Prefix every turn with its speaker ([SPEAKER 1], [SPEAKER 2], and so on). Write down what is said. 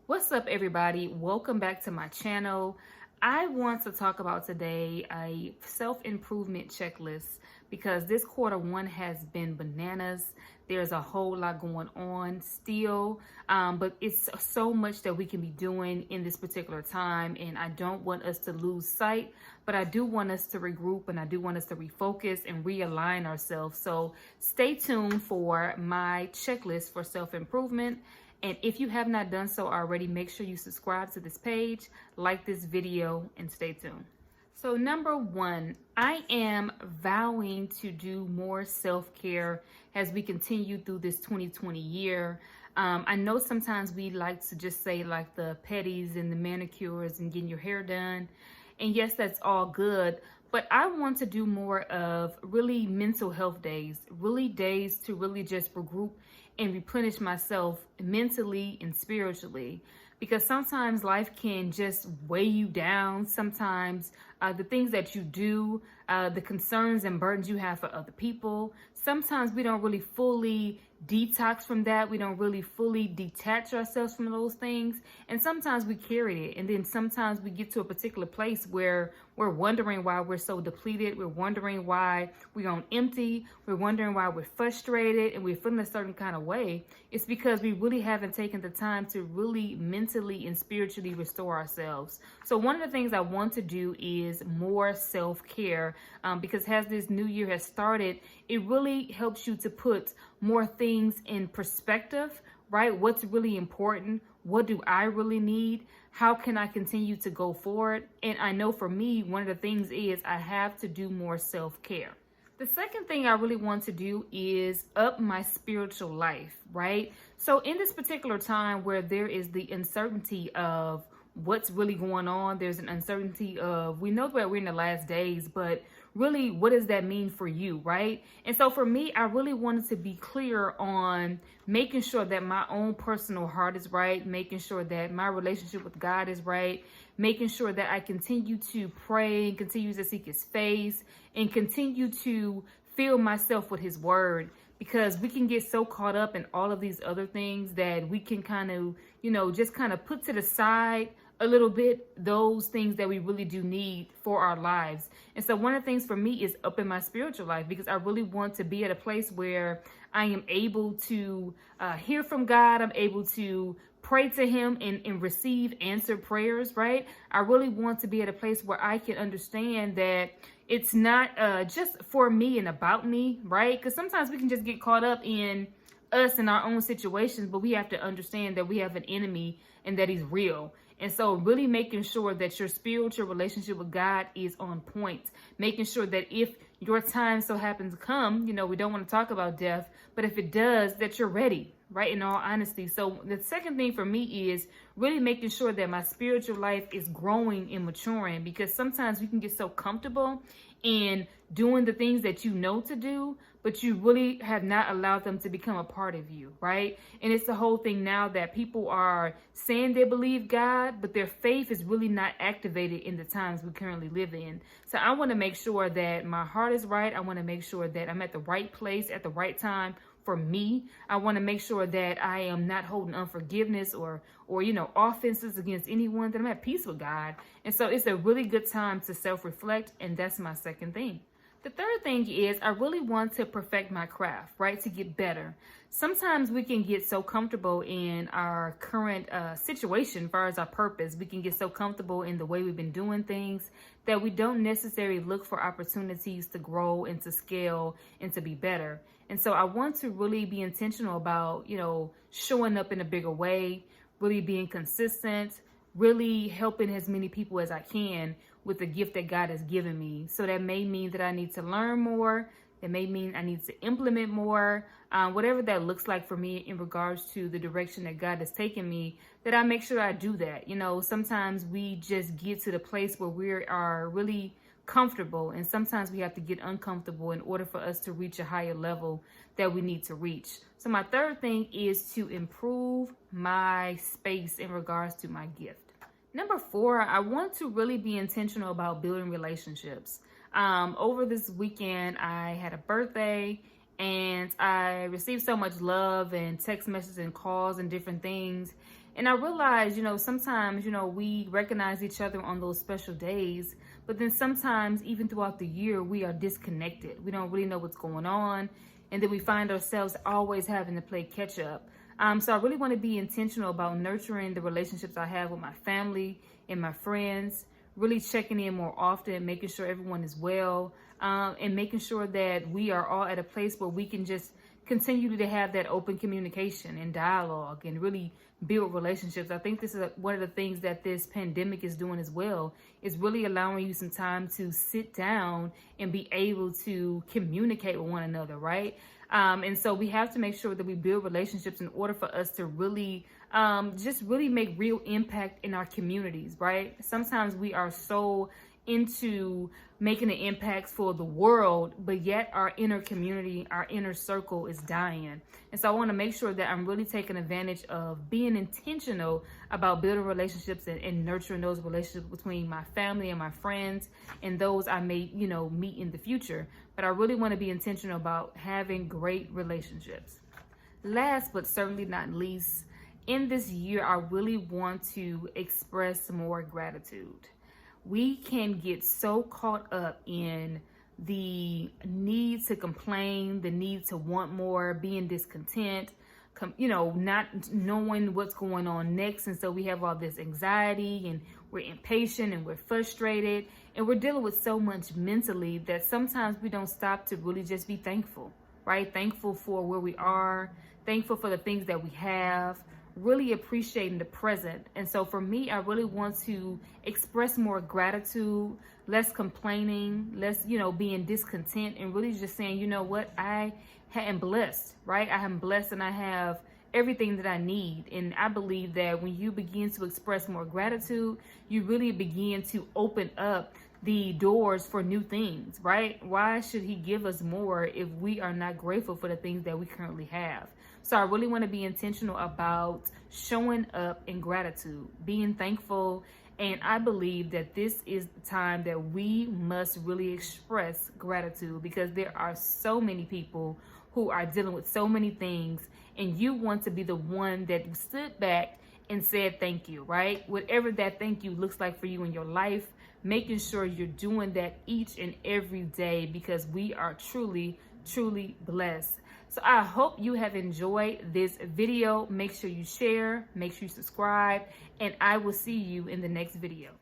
[SPEAKER 1] What's up, everybody? Welcome back to my channel. I want to talk about today a self-improvement checklist because this quarter one has been bananas. There's a whole lot going on still, but it's so much that we can be doing in this particular time, and I don't want us to lose sight, but I do want us to regroup, and I do want us to refocus and realign ourselves. So stay tuned for my checklist for self-improvement. And if you have not done so already, make sure you subscribe to this page, like this video, and stay tuned. So number one, I am vowing to do more self-care as we continue through this 2020 year. I know sometimes we like to just say like the pedis and the manicures and getting your hair done. And yes, that's all good. But I want to do more of really mental health days, really days to really just regroup and replenish myself mentally and spiritually. Because sometimes life can just weigh you down. Sometimes the things that you do, the concerns and burdens you have for other people, sometimes we don't really fully detox from that. We don't really fully detach ourselves from those things. And sometimes we carry it. And then sometimes we get to a particular place where we're wondering why we're so depleted. We're wondering why we're on empty. We're wondering why we're frustrated and we're feeling a certain kind of way. It's because we really haven't taken the time to really mentally and spiritually restore ourselves. So one of the things I want to do is more self-care because as this new year has started, it really helps you to put more things in perspective, right? What's really important? What do I really need? How can I continue to go forward? And I know for me, one of the things is I have to do more self-care. The second thing I really want to do is up my spiritual life, right? So in this particular time where there is the uncertainty of what's really going on, there's an uncertainty of, we know that we're in the last days, but really, what does that mean for you, right? And so for me, I really wanted to be clear on making sure that my own personal heart is right, making sure that my relationship with God is right, making sure that I continue to pray and continue to seek his face and continue to fill myself with his word, because we can get so caught up in all of these other things that we can kind of, just kind of put to the side a little bit those things that we really do need for our lives. And so one of the things for me is up in my spiritual life, because I really want to be at a place where I am able to hear from God. I'm able to pray to him and receive answered prayers, right? I really want to be at a place where I can understand that it's not just for me and about me, right? Because sometimes we can just get caught up in us and our own situations, but we have to understand that we have an enemy and that he's real. And so really making sure that your spiritual relationship with God is on point, making sure that if your time so happens to come, we don't want to talk about death, but if it does, that you're ready, right? In all honesty. So the second thing for me is really making sure that my spiritual life is growing and maturing, because sometimes we can get so comfortable in doing the things that you know to do, but you really have not allowed them to become a part of you, right? And it's the whole thing now that people are saying they believe God, but their faith is really not activated in the times we currently live in. So I want to make sure that my heart is right. I want to make sure that I'm at the right place at the right time. For me, I want to make sure that I am not holding unforgiveness or offenses against anyone, that I'm at peace with God. And so it's a really good time to self-reflect, and that's my second thing. The third thing is I really want to perfect my craft, right? To get better. Sometimes we can get so comfortable in our current situation as far as our purpose. We can get so comfortable in the way we've been doing things that we don't necessarily look for opportunities to grow and to scale and to be better. And so I want to really be intentional about, showing up in a bigger way, really being consistent, really helping as many people as I can with the gift that God has given me. So that may mean that I need to learn more. That may mean I need to implement more, whatever that looks like for me in regards to the direction that God has taken me, that I make sure I do that. Sometimes we just get to the place where we are really comfortable, and sometimes we have to get uncomfortable in order for us to reach a higher level that we need to reach. So my third thing is to improve my space in regards to my gift. Number 4, I want to really be intentional about building relationships. Over this weekend, I had a birthday and I received so much love and text messages and calls and different things. And I realize, sometimes, we recognize each other on those special days, but then sometimes even throughout the year, we are disconnected. We don't really know what's going on. And then we find ourselves always having to play catch up. So I really want to be intentional about nurturing the relationships I have with my family and my friends, really checking in more often, making sure everyone is well, and making sure that we are all at a place where we can just continue to have that open communication and dialogue and really build relationships. I think this is one of the things that this pandemic is doing as well, is really allowing you some time to sit down and be able to communicate with one another, right? And so we have to make sure that we build relationships in order for us to really just really make real impact in our communities, right? Sometimes we are so into making an impact for the world, but yet our inner community, our inner circle is dying. And so I want to make sure that I'm really taking advantage of being intentional about building relationships and nurturing those relationships between my family and my friends and those I may, meet in the future. But I really want to be intentional about having great relationships. Last but certainly not least, in this year, I really want to express more gratitude. We can get so caught up in the need to complain, the need to want more, being discontent, not knowing what's going on next. And so we have all this anxiety and we're impatient and we're frustrated and we're dealing with so much mentally that sometimes we don't stop to really just be thankful, right? Thankful for where we are, thankful for the things that we have, really appreciating the present. And so for me, I really want to express more gratitude, less complaining, less, being discontent, and really just saying, you know what, I am blessed, right? I am blessed and I have everything that I need. And I believe that when you begin to express more gratitude, you really begin to open up the doors for new things, right? Why should he give us more if we are not grateful for the things that we currently have? So I really want to be intentional about showing up in gratitude, being thankful. And I believe that this is the time that we must really express gratitude, because there are so many people who are dealing with so many things, and you want to be the one that stood back and said thank you, right? Whatever that thank you looks like for you in your life, making sure you're doing that each and every day, because we are truly, truly blessed. So I hope you have enjoyed this video. Make sure you share, make sure you subscribe, and I will see you in the next video.